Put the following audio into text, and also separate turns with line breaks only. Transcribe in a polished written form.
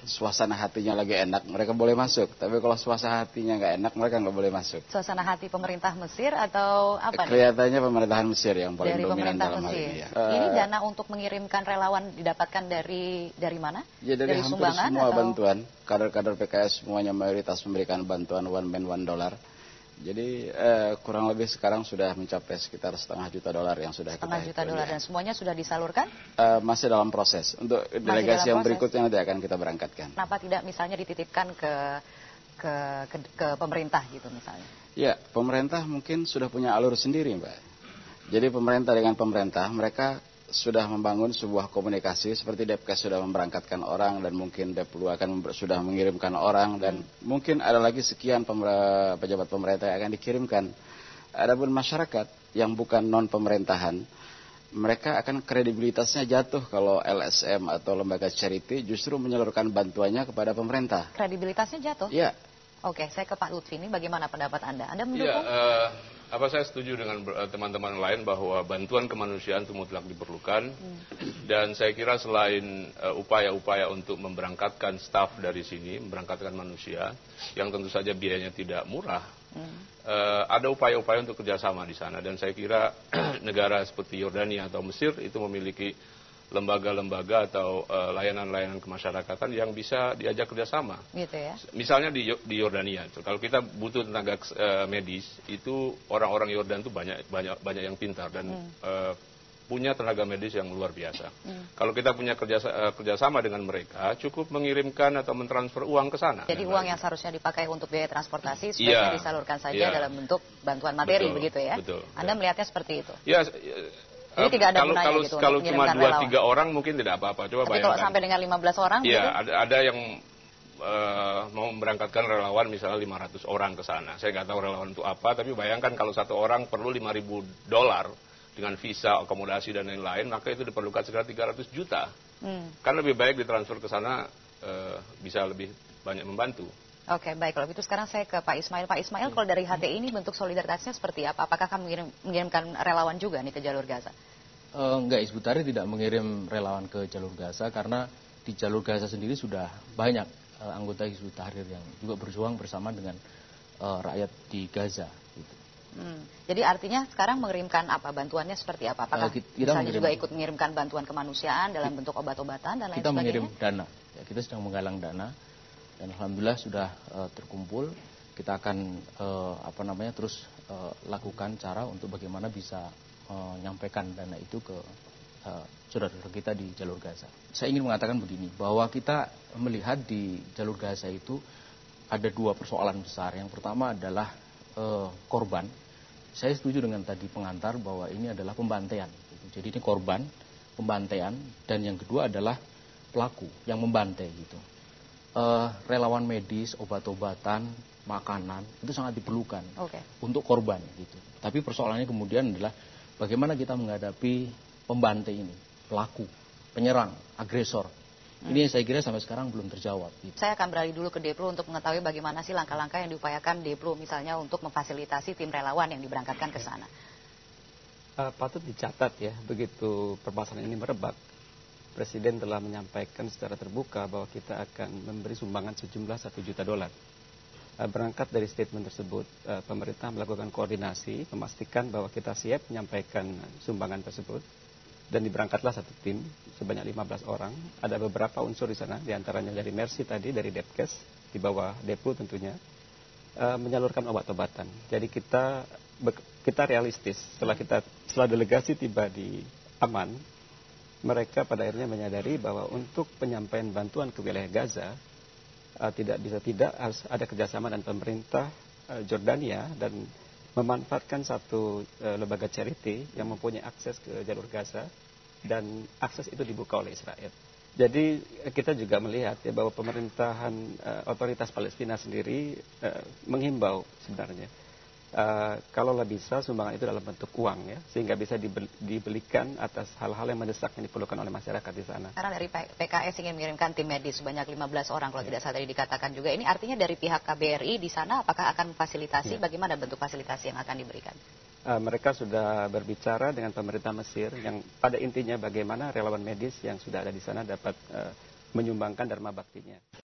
suasana hatinya lagi enak, mereka boleh masuk. Tapi kalau suasana hatinya nggak enak, mereka nggak boleh masuk.
Suasana hati pemerintah Mesir atau apa?
Kelihatannya pemerintahan Mesir yang paling
dari
dominan
pemerintah
dalam hal
Mesir.
ini. Ya.
Ini dana untuk mengirimkan relawan didapatkan dari mana?
Ya, dari hampir
sumbangan
semua
atau?
bantuan. Kader-kader PKS semuanya mayoritas memberikan bantuan $1 man $1. Jadi kurang lebih sekarang sudah mencapai sekitar $0,5 juta yang sudah
$0,5 juta dan semuanya sudah disalurkan?
Masih dalam proses. Untuk delegasi yang berikutnya nanti akan kita berangkatkan.
Kenapa tidak misalnya dititipkan ke pemerintah gitu misalnya?
Ya, pemerintah mungkin sudah punya alur sendiri, Mbak. Jadi pemerintah dengan pemerintah, mereka sudah membangun sebuah komunikasi seperti Depkes sudah memberangkatkan orang dan mungkin Deplu sudah mengirimkan orang dan mungkin ada lagi sekian pejabat pemerintah yang akan dikirimkan. Adapun masyarakat yang bukan non pemerintahan, mereka akan kredibilitasnya jatuh kalau LSM atau lembaga charity justru menyalurkan bantuannya kepada pemerintah.
Kredibilitasnya jatuh?
Iya.
Oke, saya ke Pak Lutfi ini bagaimana pendapat Anda? Anda mendukung?
Saya setuju dengan teman-teman lain bahwa bantuan kemanusiaan itu mutlak diperlukan. Dan saya kira selain upaya-upaya untuk memberangkatkan staf dari sini, memberangkatkan manusia, yang tentu saja biayanya tidak murah, ada upaya-upaya untuk kerjasama di sana. Dan saya kira negara seperti Yordania atau Mesir itu memiliki lembaga-lembaga atau layanan-layanan kemasyarakatan yang bisa diajak kerjasama.
Gitu ya.
Misalnya di Yordania, kalau kita butuh tenaga medis, itu orang-orang Yordan itu banyak yang pintar dan punya tenaga medis yang luar biasa. Kalau kita punya kerjasama dengan mereka, cukup mengirimkan atau mentransfer uang ke sana.
Jadi uang yang seharusnya dipakai untuk biaya transportasi sebaiknya disalurkan saja dalam bentuk bantuan materi, begitu ya?
Betul.
Anda melihatnya seperti itu?
Ya.
Jadi tidak ada gunanya gitu
kalau
untuk
cuma 2-3
relawan.
orang mungkin tidak apa-apa. Coba
tapi
bayangkan.
Kalau sampai dengan 15 orang
ya,
gitu?
ada yang mau memberangkatkan relawan misalnya 500 orang ke sana. Saya nggak tahu relawan itu apa, tapi bayangkan kalau satu orang perlu $5.000 dengan visa, akomodasi dan lain-lain, maka itu diperlukan sekitar 300 juta. Kan lebih baik ditransfer ke sana, bisa lebih banyak membantu.
Oke, baik. Kalau gitu sekarang saya ke Pak Ismail. Pak Ismail, kalau dari HTI ini bentuk solidaritasnya seperti apa? Apakah akan mengirimkan relawan juga nih ke jalur Gaza?
Enggak, Hizbut Tahrir tidak mengirim relawan ke jalur Gaza karena di jalur Gaza sendiri sudah banyak anggota Hizbut Tahrir yang juga berjuang bersama dengan rakyat di Gaza. Gitu.
Jadi artinya sekarang mengirimkan apa? Bantuannya seperti apa? Apakah misalnya juga ikut mengirimkan bantuan kemanusiaan dalam bentuk obat-obatan dan lain sebagainya?
Kita mengirim dana. Ya, kita sedang menggalang dana. Dan alhamdulillah sudah terkumpul. Kita akan terus lakukan cara untuk bagaimana bisa menyampaikan dana itu ke saudara-saudara kita di jalur Gaza. Saya ingin mengatakan begini, bahwa kita melihat di jalur Gaza itu ada dua persoalan besar. Yang pertama adalah korban. Saya setuju dengan tadi pengantar bahwa ini adalah pembantaian. Jadi ini korban, pembantaian, dan yang kedua adalah pelaku yang membantai gitu. Relawan medis, obat-obatan, makanan itu sangat diperlukan untuk korban gitu. Tapi persoalannya kemudian adalah bagaimana kita menghadapi pembantai ini, pelaku, penyerang, agresor. Ini saya kira sampai sekarang belum terjawab. Gitu.
Saya akan beralih dulu ke Deplu untuk mengetahui bagaimana sih langkah-langkah yang diupayakan Deplu misalnya untuk memfasilitasi tim relawan yang diberangkatkan ke sana.
Patut dicatat ya, begitu permasalahan ini merebak, Presiden telah menyampaikan secara terbuka bahwa kita akan memberi sumbangan sejumlah $1 juta. Berangkat dari statement tersebut, pemerintah melakukan koordinasi, memastikan bahwa kita siap menyampaikan sumbangan tersebut. Dan diberangkatlah satu tim sebanyak 15 orang. Ada beberapa unsur di sana, diantaranya dari Mercy tadi, dari Depkes, di bawah Deplu tentunya, menyalurkan obat-obatan. Jadi kita realistis. Setelah delegasi tiba di Aman, mereka pada akhirnya menyadari bahwa untuk penyampaian bantuan ke wilayah Gaza tidak harus ada kerjasama dengan pemerintah Jordania dan memanfaatkan satu lembaga charity yang mempunyai akses ke jalur Gaza dan akses itu dibuka oleh Israel. Jadi kita juga melihat ya bahwa pemerintahan otoritas Palestina sendiri menghimbau sebenarnya kalaulah bisa sumbangan itu dalam bentuk uang ya, sehingga bisa dibelikan atas hal-hal yang mendesak yang diperlukan oleh masyarakat di sana.
Karena dari PKS ingin mengirimkan tim medis sebanyak 15 orang kalau tidak salah tadi dikatakan juga. Ini artinya dari pihak KBRI di sana apakah akan memfasilitasi, bagaimana bentuk fasilitasi yang akan diberikan?
Mereka sudah berbicara dengan pemerintah Mesir yang pada intinya bagaimana relawan medis yang sudah ada di sana dapat menyumbangkan dharma baktinya.